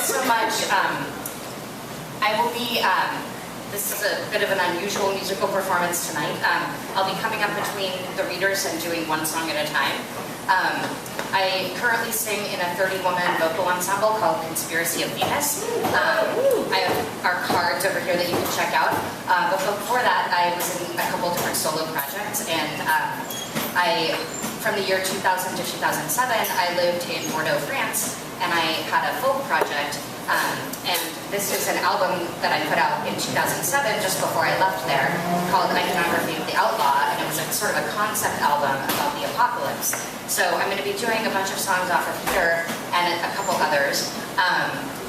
so much. I will be, this is a bit of an unusual musical performance tonight. I'll be coming up between the readers and doing one song at a time. I currently sing in a 30-woman vocal ensemble called Conspiracy of Venus. I have our cards over here that you can check out. But before that, I was in a couple different solo projects, and from the year 2000 to 2007, I lived in Bordeaux, France, and I had a folk project. And this is an album that I put out in 2007, just before I left there, called Iconography of the Outlaw, and it was sort of a concept album about the apocalypse. So I'm going to be doing a bunch of songs off of here and a couple others,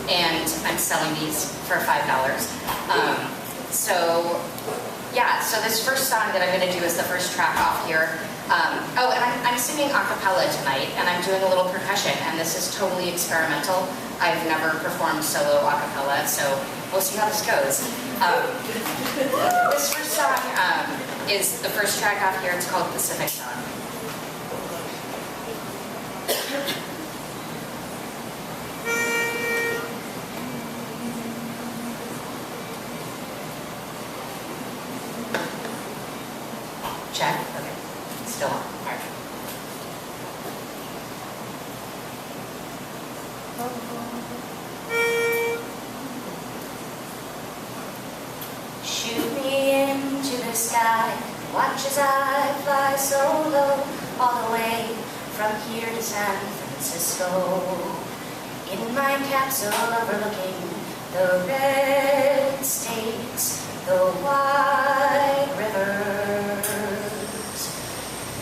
and I'm selling these for $5. So this first song that I'm going to do is the first track off here. And I'm singing a cappella tonight, and I'm doing a little percussion, and this is totally experimental. I've never performed solo a cappella, so we'll see how this goes. This first song is the first track off here. It's called Pacific Song. Check. Okay. Still on. All right. Shoot me into the sky, watch as I fly so low, all the way from here to San Francisco. In my capsule overlooking the red states, the white rivers.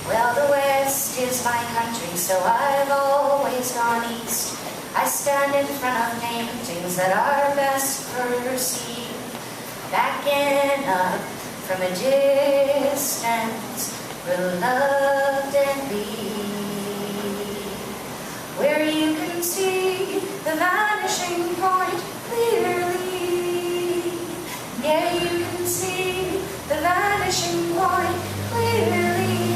Well, the West is my country, so I've always gone east. I stand in front of paintings that are best perceived, backing up from a distance, reluctantly, where you can see the vanishing point clearly. Yeah, you can see the vanishing point clearly.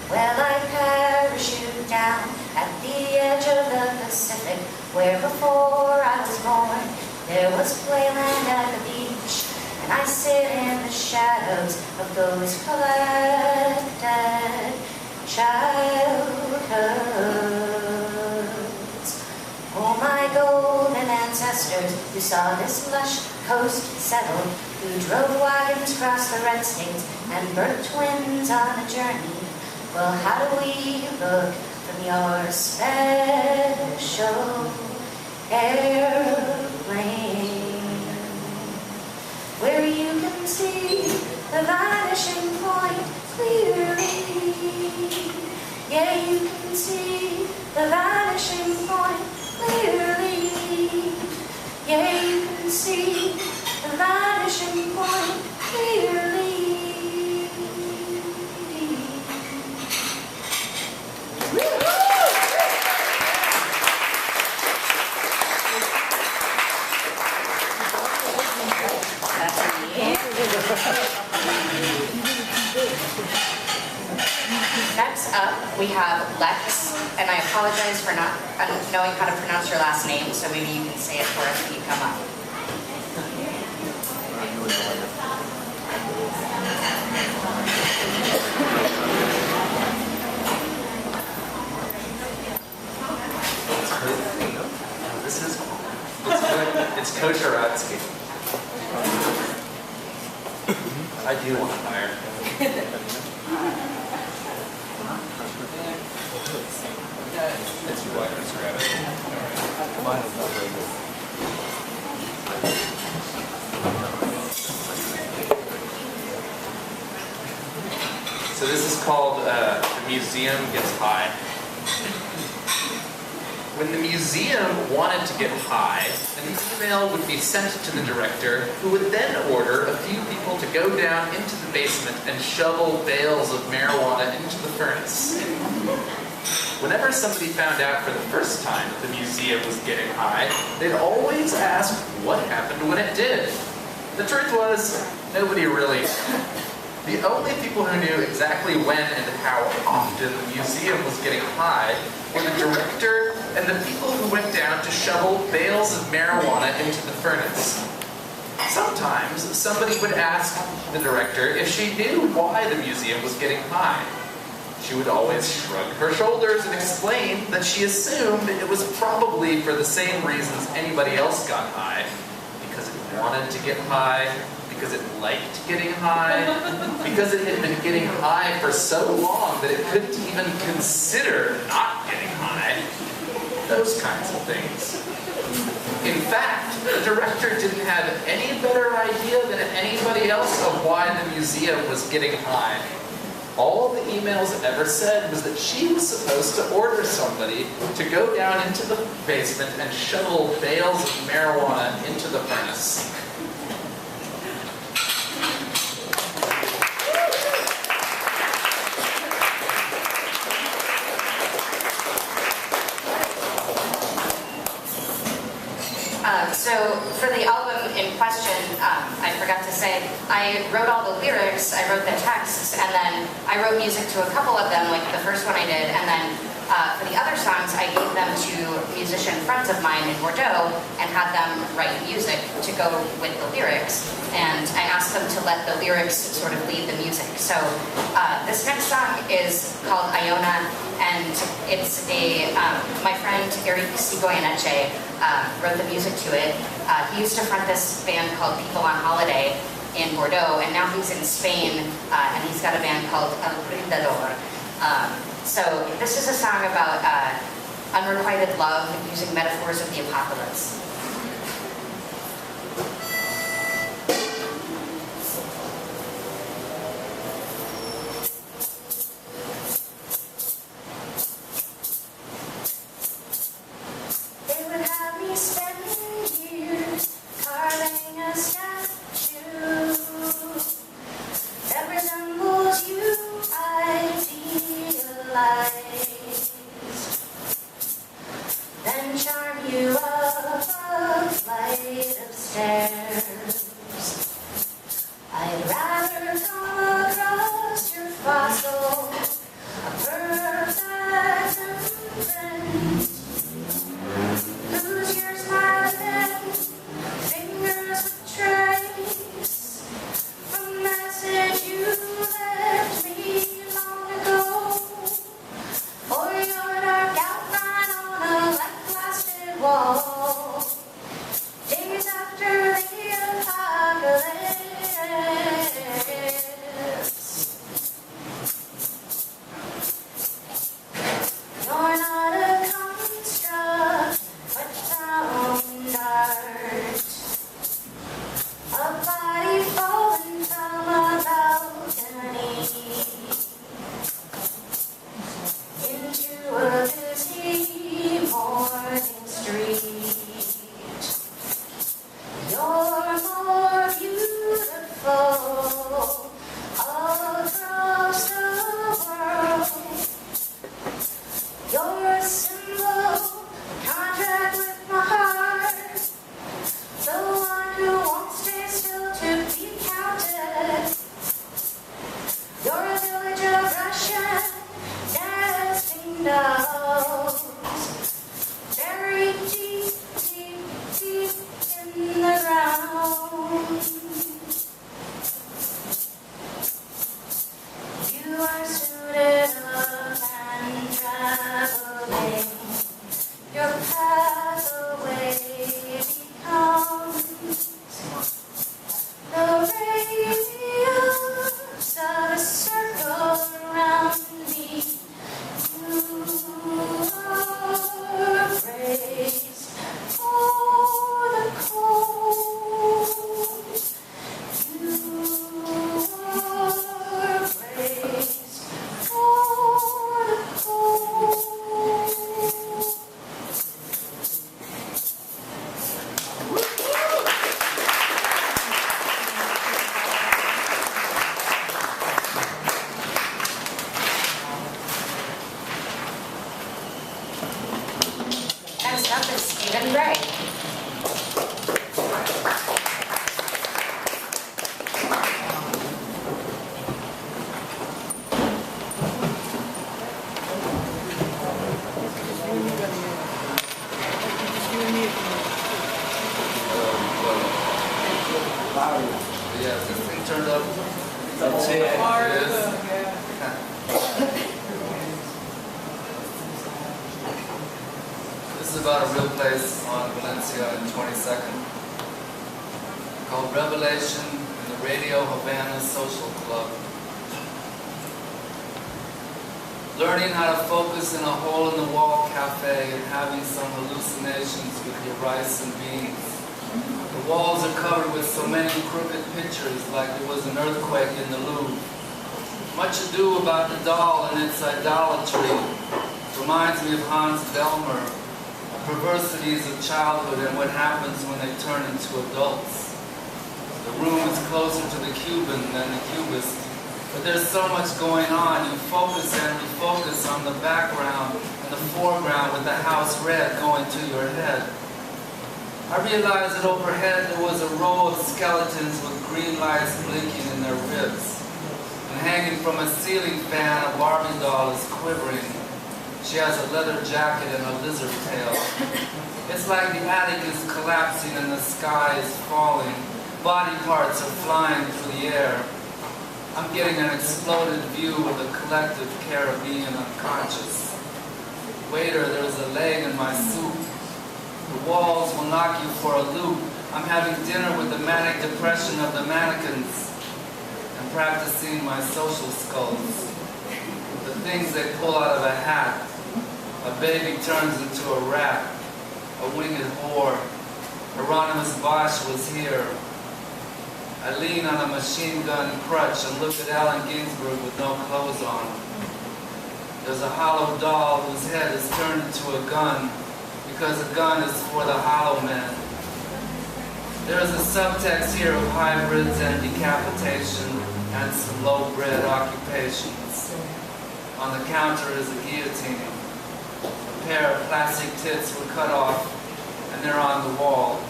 Well, I parachute down at the edge of the Pacific, where before I was born there was playland at the beach, and I sit in the shadows of those collected childhoods. Oh, my golden ancestors who saw this lush coast settled, who drove wagons across the red states and birthed twins on a journey. Well, how do we look from your special airplane, where you can see the vanishing point clearly? Yeah, you can see the vanishing point clearly. Yeah, you can see the vanishing point clearly. Next up, we have Lex, and I apologize for not knowing how to pronounce your last name, so maybe you can say it for us when you come up. It's Kosieraddzki. I do want to hire. It's your wife, Mr. Rabbit. Mine is not very good. So this is called The Museum Gets High. When the museum wanted to get high, an email would be sent to the director, who would then order a few people to go down into the basement and shovel bales of marijuana into the furnace. Whenever somebody found out for the first time that the museum was getting high, they'd always ask what happened when it did. The truth was, nobody really knew. The only people who knew exactly when and how often the museum was getting high were the director and the people who went down to shovel bales of marijuana into the furnace. Sometimes somebody would ask the director if she knew why the museum was getting high. She would always shrug her shoulders and explain that she assumed it was probably for the same reasons anybody else got high. Because it wanted to get high, because it liked getting high, because it had been getting high for so long that it couldn't even consider not getting high. Those kinds of things. In fact, the director didn't have any better idea than anybody else of why the museum was getting high. All the emails ever said was that she was supposed to order somebody to go down into the basement and shovel bales of marijuana into the furnace. So for the album in question, I forgot to say, I wrote all the lyrics, I wrote the texts, and then I wrote music to a couple of them, like the first one I did, and then for the other songs, I gave them to musician friends of mine in Bordeaux and had them write music to go with the lyrics, and I asked them to let the lyrics sort of lead the music. So this next song is called Iona, and it's my friend Eric Sigoyeneche wrote the music to it. He used to front this band called People on Holiday in Bordeaux, and now he's in Spain, and he's got a band called El Brindador. So this is a song about unrequited love using metaphors of the apocalypse. Then charm you up a flight of stairs. I'd rather come across your fossil, a perfect imprint. Lose your smiling fingers with trace, a message you left me long ago, or your dark outline on a light-blasted wall. Days after the apocalypse. You're not a construct, but found art. A body fallen from a balcony into a busy morning street. You're more beautiful across the world. You're a symbol, a contract with my heart, the one who won't stay still to be counted. You're a village of Russian nesting dolls, buried deep, deep, deep in the ground. You are suited up and traveling. Your pathway becomes the radius of a circle around me. You are braced for the cold. You are braced for the cold. Next up is Stephen Gray. about a real place on Valencia and 22nd called Revelation in the Radio Havana Social Club. Learning how to focus in a hole-in-the-wall cafe and having some hallucinations with your rice and beans. The walls are covered with so many crooked pictures like there was an earthquake in the Louvre. Much ado about the doll and its idolatry reminds me of Hans Delmer, perversities of childhood and what happens when they turn into adults. The room is closer to the Cuban than the Cubist, but there's so much going on. You focus and refocus on the background and the foreground with the house red going to your head. I realized that overhead there was a row of skeletons with green lights blinking in their ribs. And hanging from a ceiling fan, a Barbie doll is quivering. She has a leather jacket and a lizard tail. It's like the attic is collapsing and the sky is falling. Body parts are flying through the air. I'm getting an exploded view of the collective Caribbean unconscious. Waiter, there's a leg in my soup. The walls will knock you for a loop. I'm having dinner with the manic depression of the mannequins and practicing my social skulls. The things they pull out of a hat. A baby turns into a rat. A winged whore. Hieronymus Bosch was here. I lean on a machine gun crutch and look at Allen Ginsberg with no clothes on. There's a hollow doll whose head is turned into a gun because a gun is for the hollow man. There is a subtext here of hybrids and decapitation and some low-bred occupations. On the counter is a guillotine. A pair of plastic tits were cut off and they're on the wall.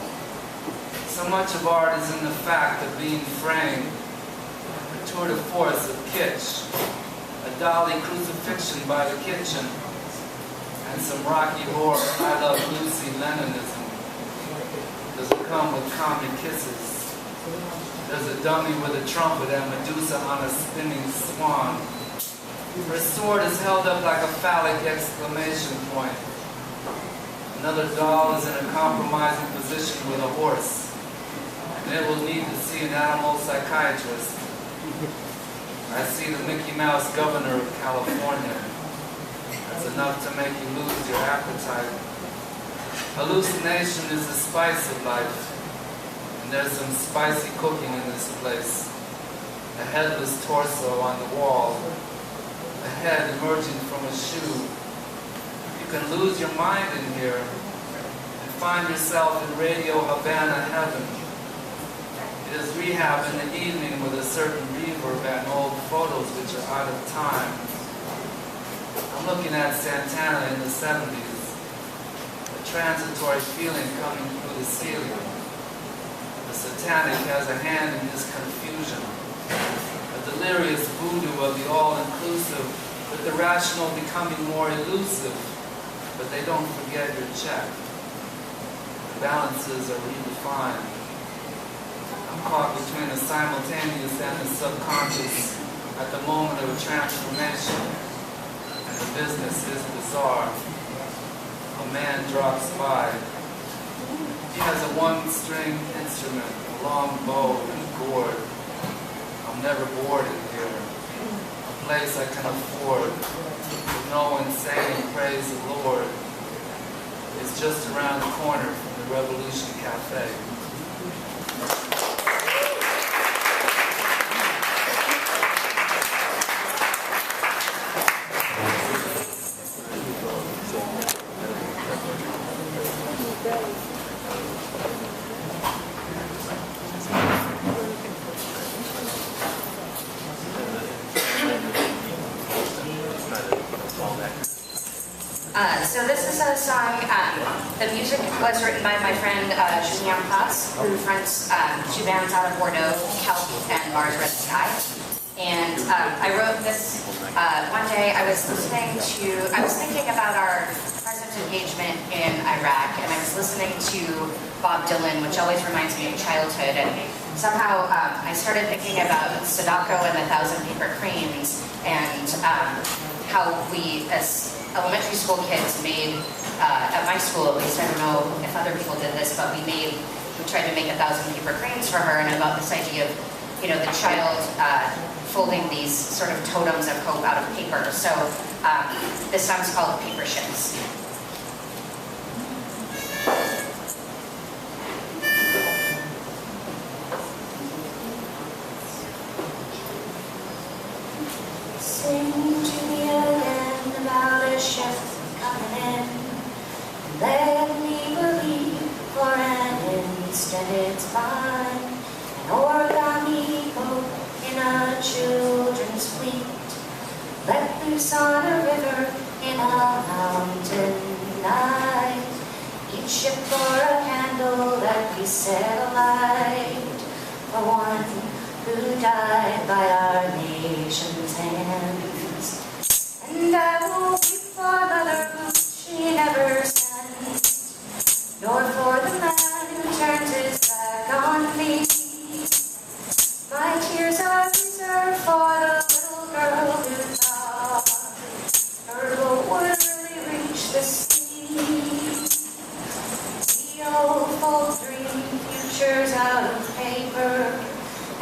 So much of art is in the fact of being framed, a tour de force of kitsch, a dolly crucifixion by the kitchen, and some Rocky Horror, I Love Lucy Leninism. Does it come with common kisses? There's a dummy with a trumpet and Medusa on a spinning swan. Her sword is held up like a phallic exclamation point. Another doll is in a compromising position with a horse. And it will need to see an animal psychiatrist. I see the Mickey Mouse governor of California. That's enough to make you lose your appetite. Hallucination is the spice of life. And there's some spicy cooking in this place. A headless torso on the wall. A head emerging from a shoe. You can lose your mind in here and find yourself in Radio Havana heaven. It is rehab in the evening with a certain reverb and old photos which are out of time. I'm looking at Santana in the 70s, a transitory feeling coming through the ceiling. The satanic has a hand in this confusion, a delirious voodoo of the all-inclusive, with the rational becoming more elusive, but they don't forget your check. The balances are redefined. I'm caught between the simultaneous and the subconscious at the moment of a transformation, and the business is bizarre. A man drops by. He has a one-string instrument, a long bow and a gourd. I'm never bored in here. A place I can afford, with no insane praise the Lord. It's just around the corner from the Revolution Cafe. So this is a song, the music was written by my friend Julien Paz, who fronts two bands out of Bordeaux, Kelp and Mars Red Sky. And I wrote this one day. I was thinking about our present engagement in Iraq, and I was listening to Bob Dylan, which always reminds me of childhood. And somehow I started thinking about Sadako and the Thousand Paper Cranes, and how we, as elementary school kids, made, at my school at least, I don't know if other people did this, but we tried to make 1,000 paper cranes for her, and I love this idea of, you know, the child folding these sort of totems of hope out of paper. So this song's called Paper Ships. Sing to me again about a ship coming in. Let me believe for an instant it's mine. An origami boat in a children's fleet. Let loose on a river in a mountain night. Each ship for a candle that we set alight. For one who died by our nation's hands. And I will weep for mother who she never sent, nor for the man who turns his back on me. My tears are reserved for the little girl who thought her boat would really reach the sea. We all fold dream futures out of paper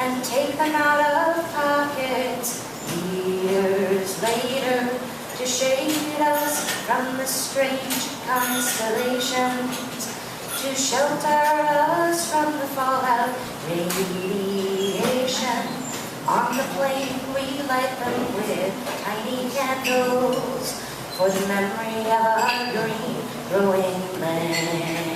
and take them out of pockets years later to shade us from the strange constellations, to shelter us from the fallout radiation. On the plane we light them with tiny candles for the memory of our green growing land.